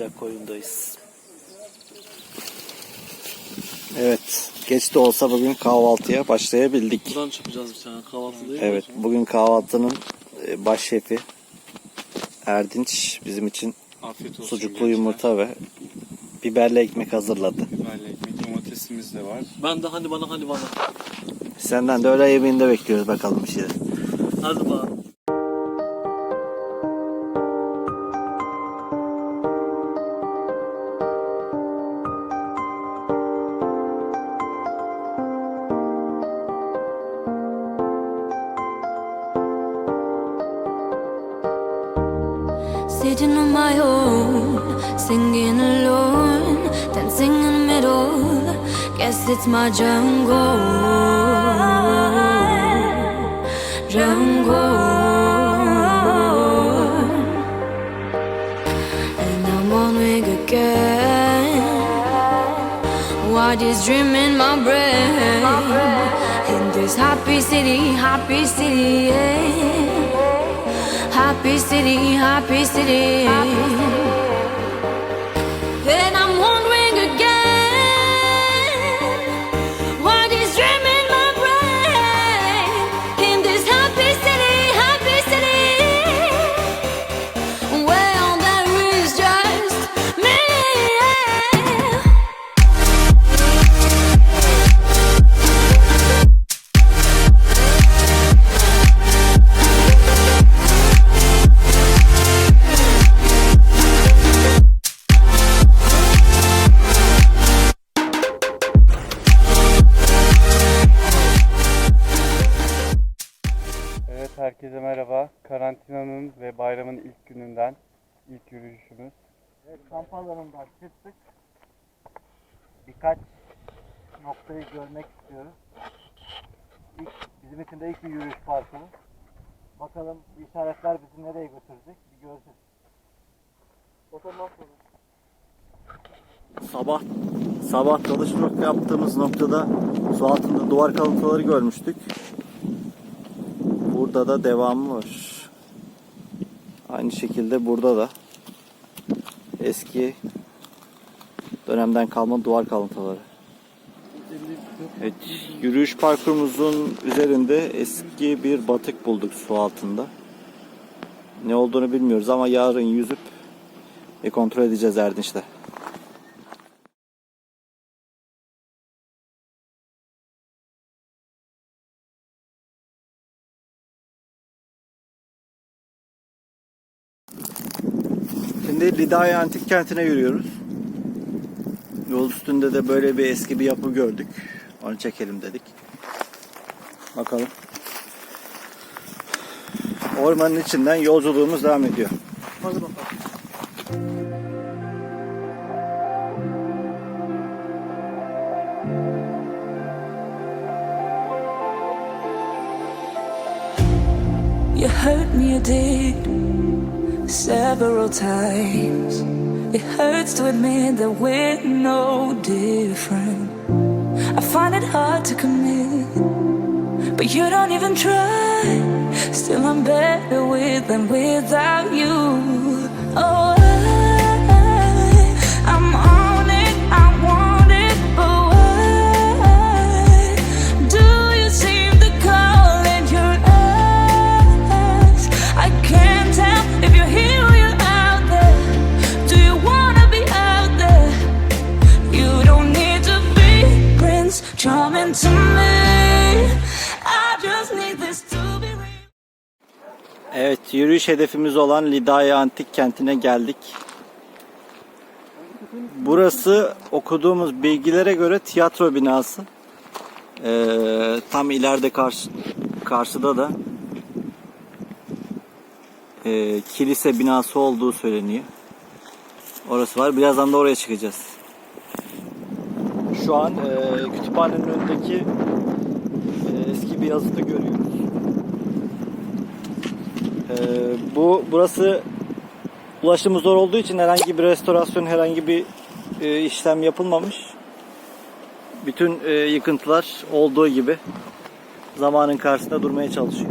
Kuyrucak Koyundayız. Evet, geç de olsa bugün kahvaltıya başlayabildik. Buradan çıkacağız bir tane kahvaltı değil. Evet, bugün kahvaltının baş şefi Erdinç bizim için sucuklu yumurta ve biberli ekmek hazırladı. Biberli ekmek, domatesimiz de var. Ben de hani bana. Senden de öğle yemeğinde bekliyoruz bakalım bir şeyler. Hadi bana. Sitting on my own, singing alone, dancing in the middle. Guess it's my jungle, jungle. And I'm wondering again, what is dreaming my brain in this happy city, yeah. Happy city, happy city. And I'm wondering again, what is dreaming my brain in this happy city, well there is just me. Herkese merhaba. Karantinanın ve bayramın ilk gününden ilk yürüyüşümüz. Evet, kamp alanından çıktık. Birkaç noktayı görmek istiyoruz. Bizim için de ilk bir yürüyüş parkuru. Bakalım işaretler bizi nereye götürecek bir göreceğiz. Sabah dalışlık yaptığımız noktada su altında duvar kalıntıları görmüştük. Burada da devamı var. Aynı şekilde burada da eski dönemden kalma duvar kalıntıları. Evet, yürüyüş parkurumuzun üzerinde eski bir batık bulduk su altında. Ne olduğunu bilmiyoruz ama yarın yüzüp kontrol edeceğiz Erdinç'le. Şimdi Daha antik kentine yürüyoruz. Yol üstünde de böyle bir eski bir yapı gördük. Onu çekelim dedik. Bakalım. Ormanın içinden yolculuğumuz devam ediyor. Hadi bakalım. You hurt me, you did, several times. It hurts to admit that we're no different. I find it hard to commit, but you don't even try. Still I'm better with than without you. Oh, I'm on it, I want it, but why do you seem to call in your eyes? I can't tell if you're here or you're out there. Do you wanna be out there? You don't need to be Prince Charming to me. I just need this to be real. Evet, yürüyüş hedefimiz olan Daha antik kentine geldik. Burası okuduğumuz bilgilere göre tiyatro binası. Tam ileride karşıda da kilise binası olduğu söyleniyor. Orası var. Birazdan da oraya çıkacağız. Şu an kütüphanenin önündeki eski bir yazıtı görüyoruz. Burası ulaşımı zor olduğu için herhangi bir restorasyon, herhangi bir işlem yapılmamış. Bütün yıkıntılar olduğu gibi zamanın karşısında durmaya çalışıyor.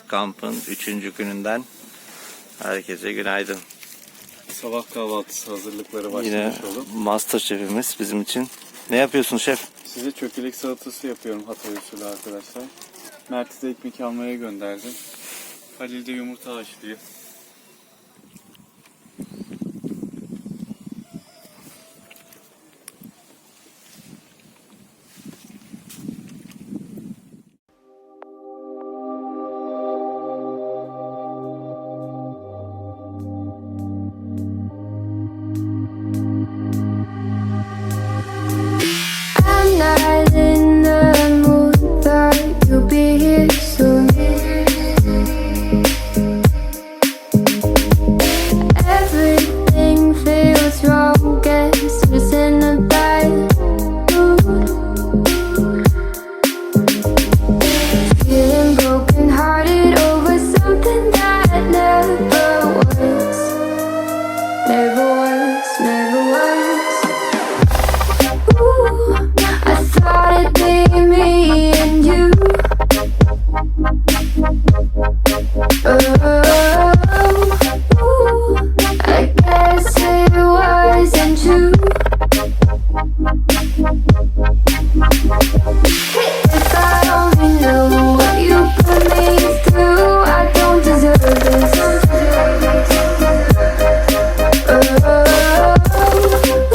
kampın 3. gününden herkese günaydın. Sabah kahvaltısı hazırlıkları Yine başlamış olup master şefimiz bizim için. Ne yapıyorsun şef? size çökelek salatası yapıyorum Hatay usulü arkadaşlar. Mert'i de ekmek almaya gönderdim. Halil de yumurta haşlıyor. I'm not in the mood, but you'll be here soon. Everything feels wrong, guess who's in a bad mood? Feeling broken hearted over something that never was. Never was, never was. Ooh, I thought it'd be me and you. Ooh, I guess it wasn't true. If I only knew what you put me through, I don't deserve this. I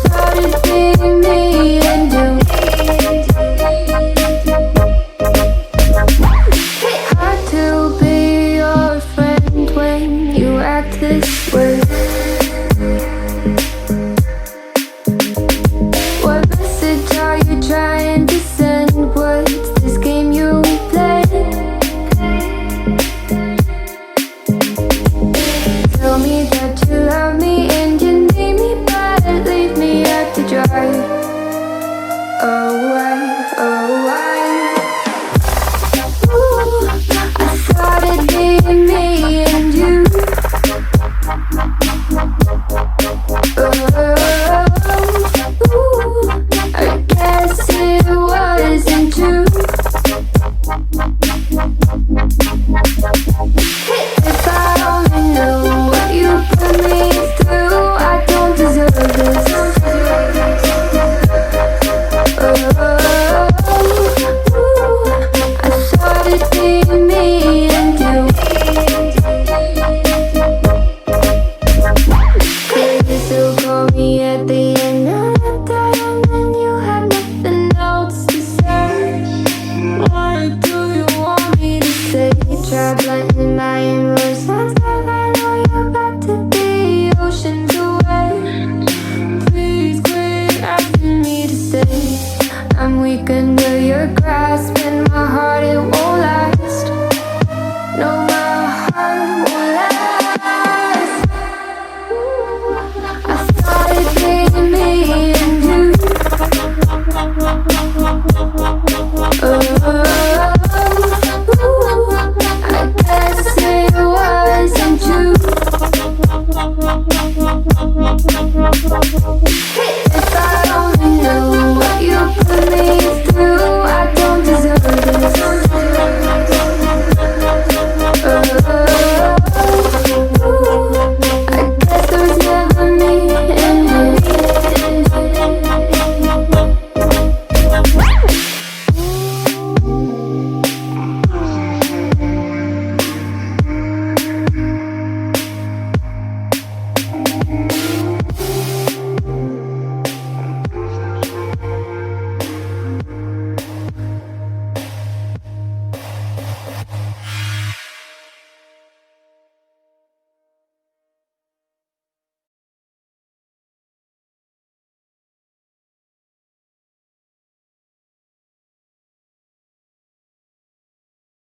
thought it'd be me and you. Hard to be your friend when you act this way. What message are you trying to send? What's this game you play? Tell me that you love me and you need me, but leave me out to dry. Oh, why, oh, why? Ooh, I thought it'd be me and you. Ooh, I guess it wasn't true. If I only knew what you put me through, I don't deserve this. I thought it'd be me and you. Could you still call me at the end of the time when you have nothing else to say? What do you want me to say? Try blending my emotions, but I know you're about to be oceans away. Please quit asking me to stay. I'm weak under your grasp, and my heart it won't last. No, my heart won't last. I thought it'd be me and you. I guess it wasn't true.